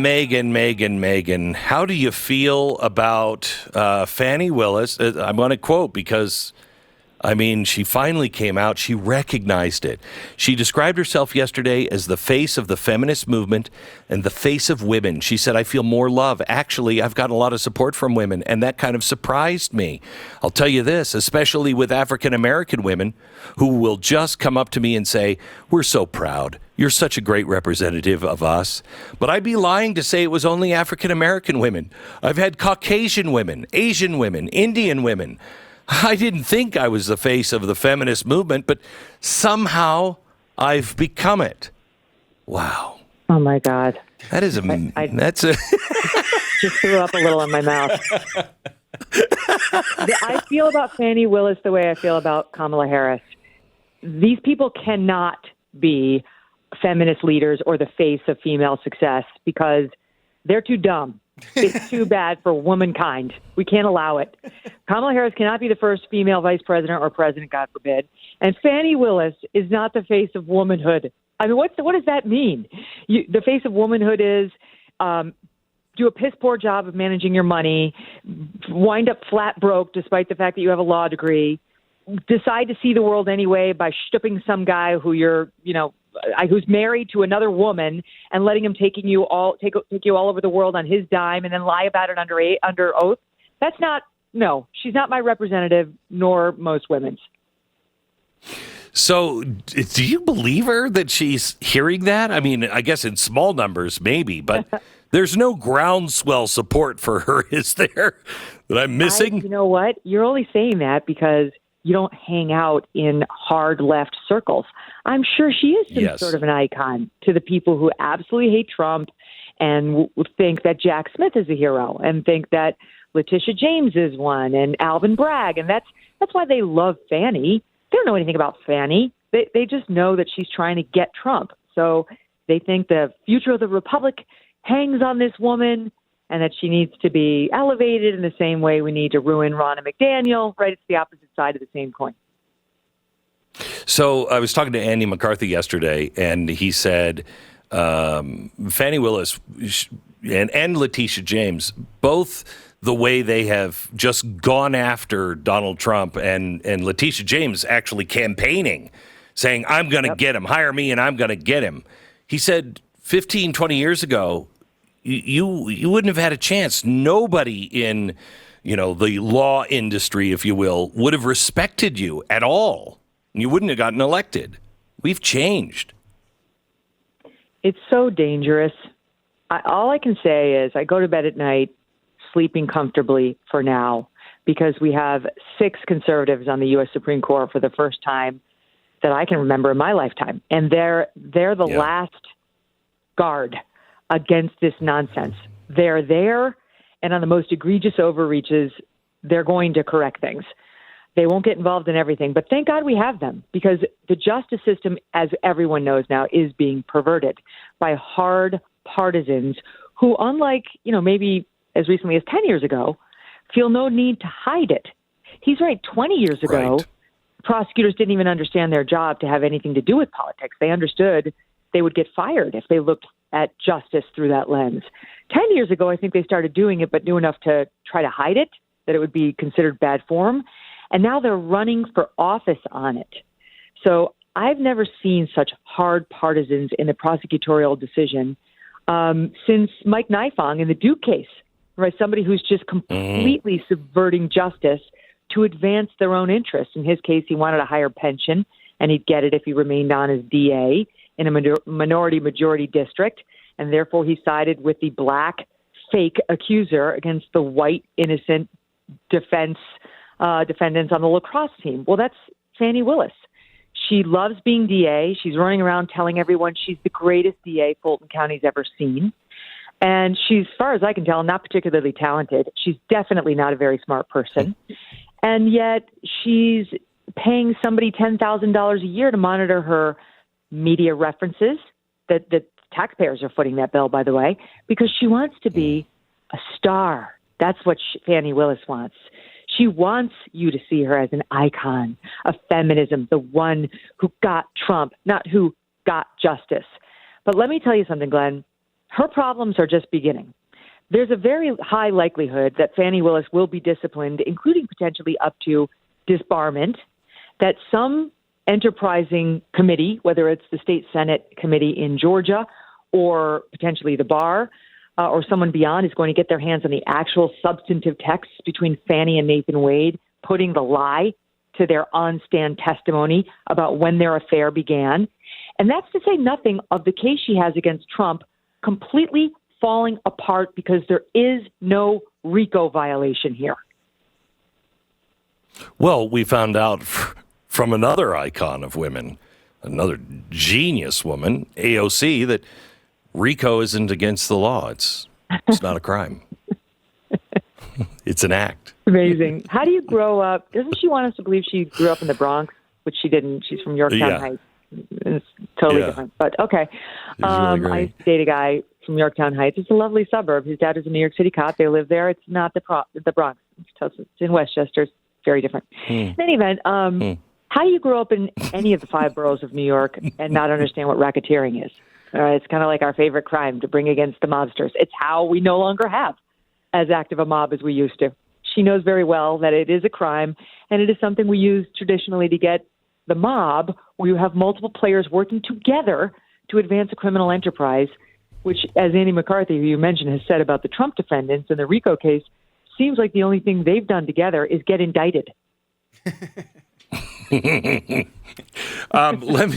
Megyn, how do you feel about Fani Willis? I'm going to quote because, I mean, she finally came out. She recognized it. She described herself yesterday as the face of the feminist movement and the face of women. She said, I feel more love. Actually, I've gotten a lot of support from women, and that kind of surprised me. I'll tell you this, especially with African-American women who will just come up to me and say, we're so proud. You're such a great representative of us. But I'd be lying to say it was only African-American women. I've had Caucasian women, Asian women, Indian women. I didn't think I was the face of the feminist movement, but somehow I've become it. Wow. Oh, my God. That is that's a... Just threw up a little in my mouth. I feel about Fani Willis the way I feel about Kamala Harris. These people cannot be feminist leaders or the face of female success because they're too dumb. It's too bad for womankind. We can't allow it. Kamala Harris cannot be the first female vice president or president, God forbid. And Fani Willis is not the face of womanhood. I mean, what does that mean? The face of womanhood is do a piss poor job of managing your money, wind up flat broke despite the fact that you have a law degree, decide to see the world anyway by stooping some guy who who's married to another woman and letting him take you all over the world on his dime and then lie about it under oath. She's not my representative, nor most women's. So do you believe her that she's hearing that? I mean, I guess in small numbers, maybe, but there's no groundswell support for her, is there, that I'm missing? You know what? You're only saying that because you don't hang out in hard left circles. I'm sure she is some sort of an icon to the people who absolutely hate Trump and think that Jack Smith is a hero and think that Letitia James is one and Alvin Bragg. And that's why they love Fani. They don't know anything about Fani. They just know that she's trying to get Trump. So they think the future of the Republic hangs on this woman and that she needs to be elevated in the same way we need to ruin Ronna McDaniel, right? It's the opposite side of the same coin. So I was talking to Andy McCarthy yesterday, and he said Fani Willis and Letitia James, both the way they have just gone after Donald Trump and Letitia James actually campaigning, saying, I'm going to get him, hire me and I'm going to get him. He said 15, 20 years ago, you wouldn't have had a chance. Nobody in, the law industry, if you will, would have respected you at all. You wouldn't have gotten elected. We've changed. It's so dangerous. All I can say is I go to bed at night sleeping comfortably for now because we have 6 conservatives on the U.S. Supreme Court for the first time that I can remember in my lifetime. And they're the last guard against this nonsense. They're there, and on the most egregious overreaches, they're going to correct things. They won't get involved in everything, but thank God we have them because the justice system, as everyone knows now, is being perverted by hard partisans who, unlike, maybe as recently as 10 years ago, feel no need to hide it. He's right. 20 years ago, prosecutors didn't even understand their job to have anything to do with politics. They understood they would get fired if they looked at justice through that lens. 10 years ago, I think they started doing it, but knew enough to try to hide it, that it would be considered bad form. And now they're running for office on it. So I've never seen such hard partisans in the prosecutorial decision since Mike Nifong in the Duke case, right? Somebody who's just completely subverting justice to advance their own interests. In his case, he wanted a higher pension, and he'd get it if he remained on as DA in a minority-majority district, and therefore he sided with the black fake accuser against the white innocent defendants on the lacrosse team. Well, that's Fani Willis. She loves being DA. She's running around telling everyone she's the greatest DA Fulton County's ever seen. And she's, as far as I can tell, not particularly talented. She's definitely not a very smart person. And yet she's paying somebody $10,000 a year to monitor her media references. That the taxpayers are footing that bill, by the way, because she wants to be a star. That's what Fani Willis wants. She wants you to see her as an icon of feminism, the one who got Trump, not who got justice. But let me tell you something, Glenn. her problems are just beginning. There's a very high likelihood that Fani Willis will be disciplined, including potentially up to disbarment, that some enterprising committee, whether it's the state Senate committee in Georgia or potentially the bar or someone beyond, is going to get their hands on the actual substantive texts between Fani and Nathan Wade, putting the lie to their on-stand testimony about when their affair began. And that's to say nothing of the case she has against Trump completely falling apart because there is no RICO violation here. Well, we found out from another icon of women, another genius woman, AOC, that RICO isn't against the law. It's not a crime. It's an act. Amazing. How do you grow up? Doesn't she want us to believe she grew up in the Bronx, which she didn't? She's from Yorktown Heights. It's totally different. But okay. Really I used to date a guy from Yorktown Heights. It's a lovely suburb. His dad was a New York City cop. They live there. It's not the Bronx. It's in Westchester. It's very different. In any event, how do you grow up in any of the 5 boroughs of New York and not understand what racketeering is? It's kind of like our favorite crime to bring against the mobsters. It's how we no longer have as active a mob as we used to. She knows very well that it is a crime, and it is something we use traditionally to get the mob, where you have multiple players working together to advance a criminal enterprise, which, as Andy McCarthy, who you mentioned, has said about the Trump defendants in the RICO case, seems like the only thing they've done together is get indicted. Let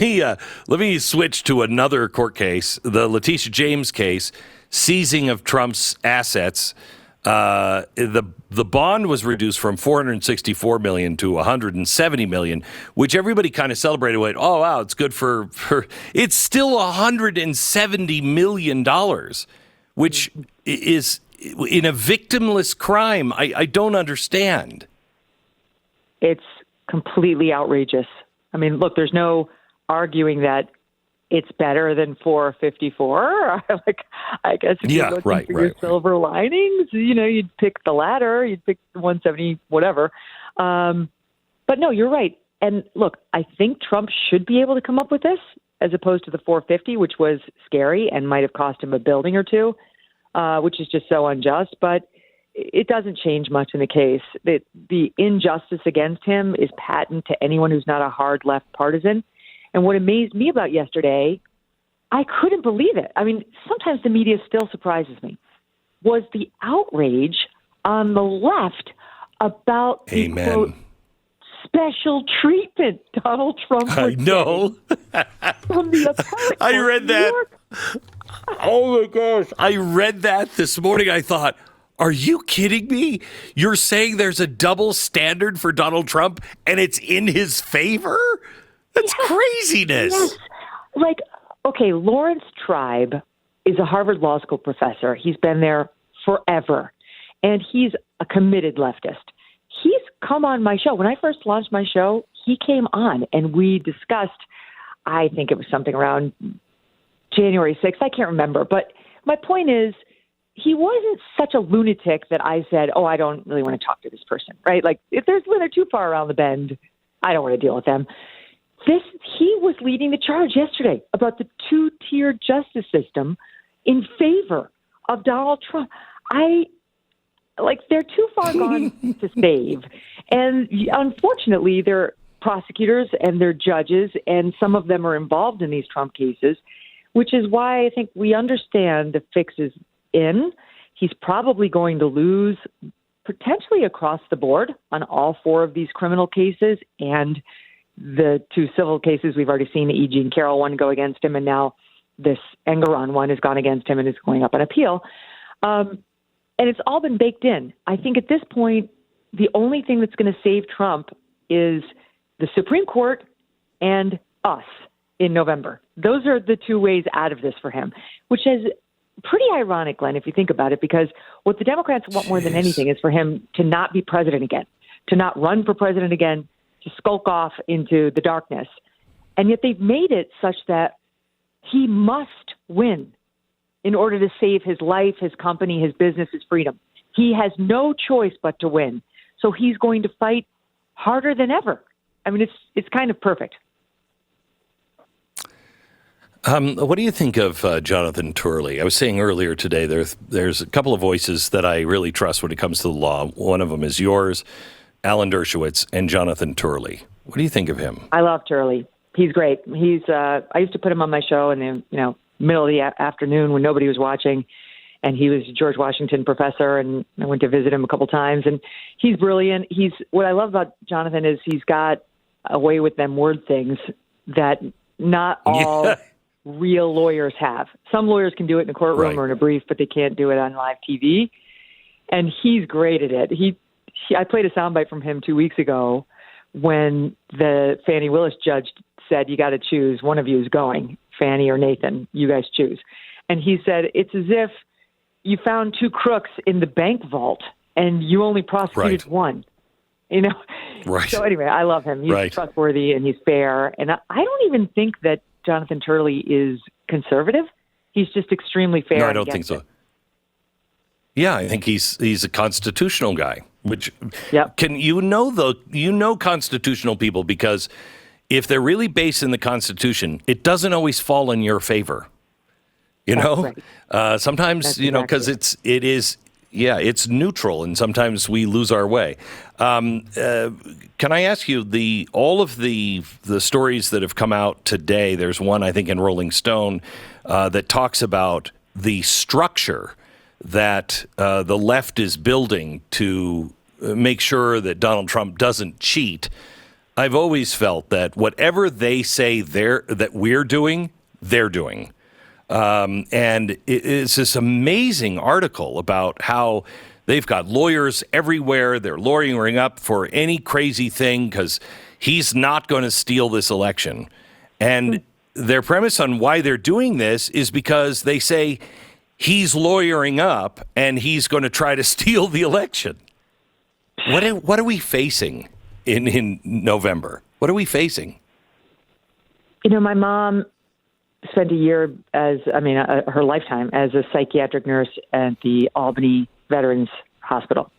me switch to another court case, the Letitia James case, seizing of Trump's assets. The bond was reduced from $464 million to $170 million, which everybody kind of celebrated with. Oh, wow, it's good for it's still $170 million, which is in a victimless crime. I don't understand. It's completely outrageous. I mean, look, there's no arguing that it's better than 454. Like, I guess if you're looking for your silver linings, you'd pick the latter, you'd pick the 170, whatever. But no, you're right. And look, I think Trump should be able to come up with this as opposed to the 450, which was scary and might have cost him a building or two, which is just so unjust. But it doesn't change much in the case. The injustice against him is patent to anyone who's not a hard left partisan. And what amazed me about yesterday, I couldn't believe it. I mean, sometimes the media still surprises me, was the outrage on the left about the, quote, special treatment Donald Trump was know. From the appellate I read that. Oh, my gosh. I read that this morning. I thought, are you kidding me? You're saying there's a double standard for Donald Trump and it's in his favor? That's craziness. Yes. Like, okay, Lawrence Tribe is a Harvard Law School professor. He's been there forever, and he's a committed leftist. He's come on my show. When I first launched my show, he came on, and we discussed, I think it was something around January 6th. I can't remember. But my point is, he wasn't such a lunatic that I said, oh, I don't really want to talk to this person, right? Like, if they're too far around the bend, I don't want to deal with them. He was leading the charge yesterday about the 2-tier justice system in favor of Donald Trump. They're too far gone to save. And unfortunately, they're prosecutors and they're judges, and some of them are involved in these Trump cases, which is why I think we understand the fix is in. He's probably going to lose potentially across the board on all 4 of these criminal cases, and the 2 civil cases we've already seen, the E. Jean Carroll one go against him, and now this Engeron one has gone against him and is going up on appeal. And it's all been baked in. I think at this point, the only thing that's going to save Trump is the Supreme Court and us in November. Those are the 2 ways out of this for him, which is pretty ironic, Glenn, if you think about it, because what the Democrats want more than anything is for him to not be president again, to not run for president again, to skulk off into the darkness. And yet they've made it such that he must win in order to save his life, his company, his business, his freedom. He has no choice but to win. So he's going to fight harder than ever. I mean, it's kind of perfect. What do you think of Jonathan Turley? I was saying earlier today, there's a couple of voices that I really trust when it comes to the law. One of them is yours, Alan Dershowitz, and Jonathan Turley. What do you think of him? I love Turley. He's great. I used to put him on my show in the middle of the afternoon when nobody was watching, and he was a George Washington professor, and I went to visit him a couple times, and he's brilliant. What I love about Jonathan is he's got a way with them word things that not all real lawyers have. Some lawyers can do it in a courtroom or in a brief, but they can't do it on live TV, and he's great at it. I played a soundbite from him 2 weeks ago when the Fani Willis judge said, you got to choose. One of you is going, Fani or Nathan. You guys choose. And he said, it's as if you found two crooks in the bank vault and you only prosecuted one. Right. So anyway, I love him. He's trustworthy and he's fair. And I don't even think that Jonathan Turley is conservative. He's just extremely fair. No, I don't think so. Yeah, I think he's a constitutional guy. Which constitutional people, because if they're really based in the Constitution, it doesn't always fall in your favor. Sometimes because it's neutral, and sometimes we lose our way. Can I ask you all of the stories that have come out today? There's one I think in Rolling Stone that talks about the structure that the left is building to make sure that Donald Trump doesn't cheat. I've always felt that whatever they say that we're doing, they're doing. And it's this amazing article about how they've got lawyers everywhere. They're lawyering up for any crazy thing because he's not going to steal this election. And their premise on why they're doing this is because they say he's lawyering up and he's going to try to steal the election. What are we facing in November? What are we facing? My mom spent her lifetime as a psychiatric nurse at the Albany Veterans Hospital.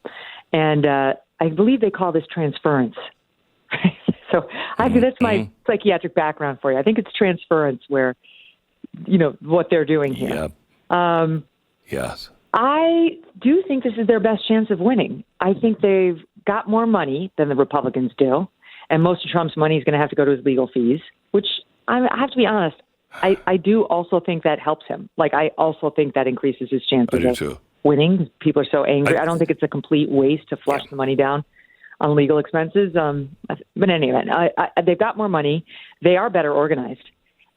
And I believe they call this transference. So I think that's my psychiatric background for you. I think it's transference where, what they're doing here. Yeah. Yes. I do think this is their best chance of winning. I think they've got more money than the Republicans do, and most of Trump's money is going to have to go to his legal fees, which I have to be honest, I do also think that helps him. I also think that increases his chances of winning. People are so angry. I don't think it's a complete waste to flush the money down on legal expenses. But in any event, they've got more money. They are better organized.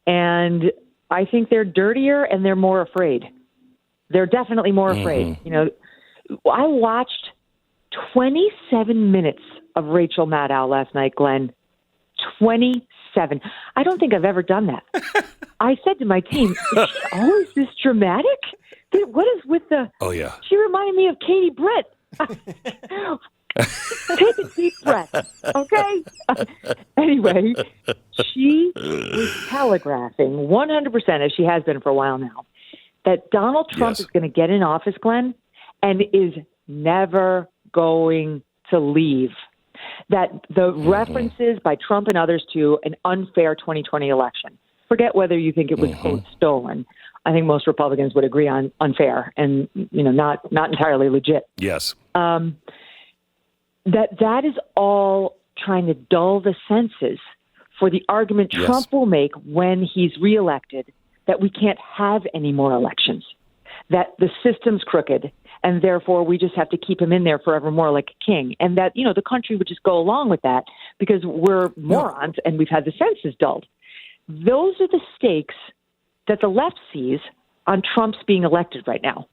And I think they're dirtier and they're more afraid. They're definitely more afraid. I watched 27 minutes of Rachel Maddow last night, Glenn. 27. I don't think I've ever done that. I said to my team, is she always this dramatic? What is with the... Oh, yeah. She reminded me of Katie Britt. Take a deep breath, okay? Anyway, she was telegraphing 100%, as she has been for a while now, that Donald Trump is going to get in office, Glenn, and is never going to leave. That the references by Trump and others to an unfair 2020 election, forget whether you think it was quote, stolen. I think most Republicans would agree on unfair and not entirely legit. Yes. That is all trying to dull the senses for the argument Trump will make when he's reelected that we can't have any more elections, that the system's crooked, and therefore we just have to keep him in there forevermore like a king, and that, the country would just go along with that because we're morons and we've had the senses dulled. Those are the stakes that the left sees on Trump's being elected right now.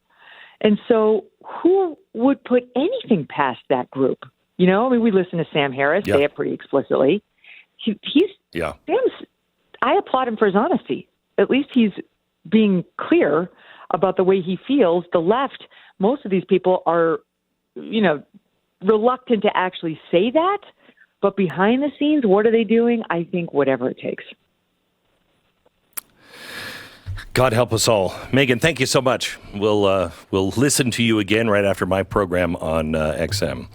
And so who would put anything past that group? We listen to Sam Harris say it pretty explicitly. I applaud him for his honesty. At least he's being clear about the way he feels. The left, most of these people are, reluctant to actually say that. But behind the scenes, what are they doing? I think whatever it takes. God help us all. Megyn, thank you so much. We'll listen to you again right after my program on XM.